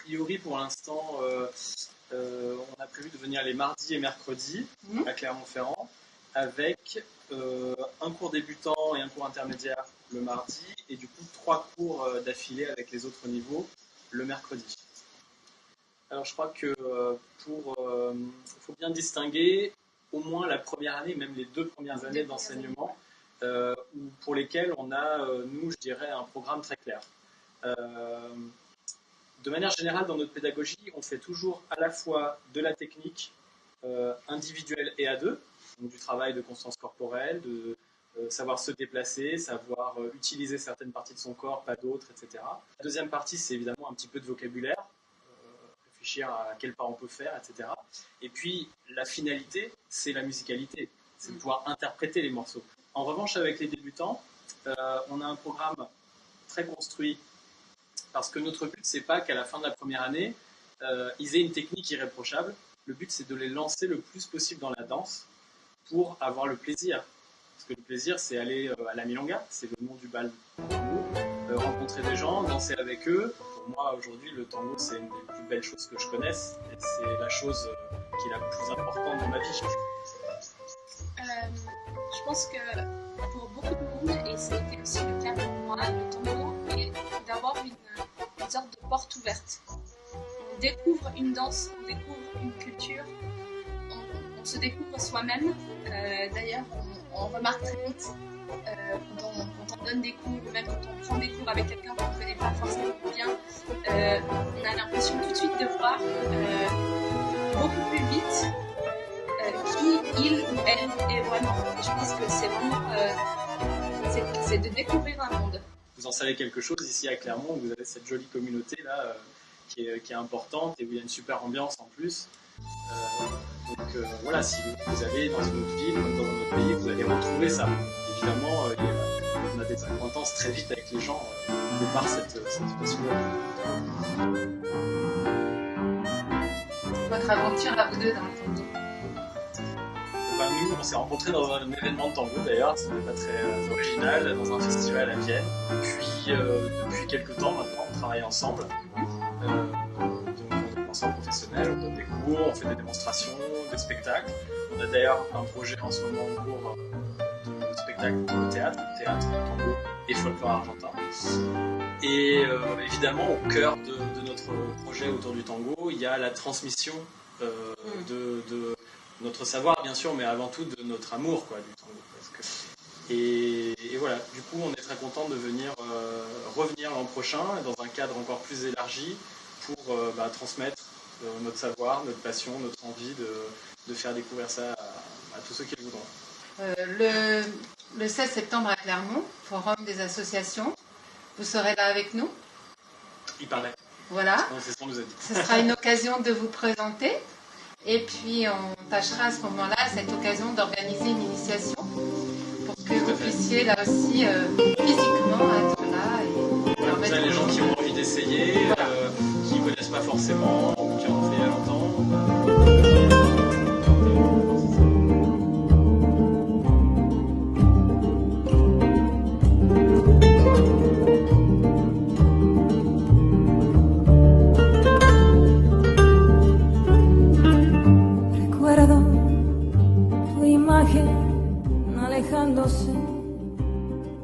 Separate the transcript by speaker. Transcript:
Speaker 1: priori, pour l'instant, on a prévu de venir les mardis et mercredis à Clermont-Ferrand, avec un cours débutant et un cours intermédiaire le mardi, et du coup 3 cours d'affilée avec les autres niveaux le mercredi. Alors je crois que faut bien distinguer au moins la première année, même les 2 premières années d'enseignement, pour lesquelles on a, nous, je dirais, un programme très clair. De manière générale, dans notre pédagogie, on fait toujours à la fois de la technique individuelle et à deux, donc du travail de conscience corporelle, de savoir se déplacer, savoir utiliser certaines parties de son corps, pas d'autres, etc. La deuxième partie, c'est évidemment un petit peu de vocabulaire, réfléchir à quel pas on peut faire, etc. Et puis, la finalité, c'est la musicalité, c'est de pouvoir interpréter les morceaux. En revanche, avec les débutants, on a un programme très construit, parce que notre but, c'est pas qu'à la fin de la première année, ils aient une technique irréprochable. Le but, c'est de les lancer le plus possible dans la danse pour avoir le plaisir. Parce que le plaisir, c'est aller à la milonga, c'est le nom du bal du tango, rencontrer des gens, danser avec eux. Pour moi, aujourd'hui, le tango, c'est une des plus belles choses que je connaisse. Et c'est la chose qui est la plus importante dans ma vie.
Speaker 2: Je pense que pour beaucoup de monde, et c'était aussi le cas pour moi, le tango est d'avoir une sorte de porte ouverte. On découvre une danse, on découvre une culture, on se découvre soi-même. D'ailleurs, on remarque très vite quand on donne des cours, ou même quand on prend des cours avec quelqu'un qu'on ne connaît pas forcément bien, on a l'impression tout de suite de voir beaucoup plus vite qui il ou elle est vraiment. Et je pense que c'est vraiment c'est de découvrir un monde.
Speaker 1: Vous en savez quelque chose ici à Clermont, où vous avez cette jolie communauté là qui est importante et où il y a une super ambiance en plus. Donc voilà, si vous allez dans une autre ville, dans un autre pays, vous allez retrouver ça. Évidemment, on a des acquaintances très vite avec les gens de par cette situation-là.
Speaker 3: Votre aventure à vous deux dans le tango?
Speaker 1: Nous, on s'est rencontrés dans un événement de tango d'ailleurs, c'était pas très original, dans un festival à Vienne. Puis depuis quelques temps maintenant, on travaille ensemble. Donc on est ensemble professionnel, on donne des cours, on fait des démonstrations, des spectacles. On a d'ailleurs un projet en ce moment en cours de spectacle pour le théâtre, tango et folklore argentin. Et évidemment, au cœur de notre projet autour du tango, il y a la transmission de notre savoir, bien sûr, mais avant tout de notre amour du tango. Et voilà, du coup, on est très content de revenir l'an prochain, dans un cadre encore plus élargi, pour transmettre notre savoir, notre passion, notre envie de faire découvrir ça à tous ceux qui le voudront.
Speaker 3: Le 16 septembre à Clermont, Forum des associations, vous serez là avec nous?
Speaker 1: Il paraît.
Speaker 3: Voilà.
Speaker 1: C'est ce qu'on nous a dit.
Speaker 3: Ce sera une occasion de vous présenter. Et puis on tâchera à ce moment-là, cette occasion, d'organiser une initiation pour que vous puissiez là aussi physiquement être là. Et
Speaker 1: vous avez les gens qui ont envie d'essayer, qui ne connaissent pas forcément, ou qui en ont fait il y a longtemps.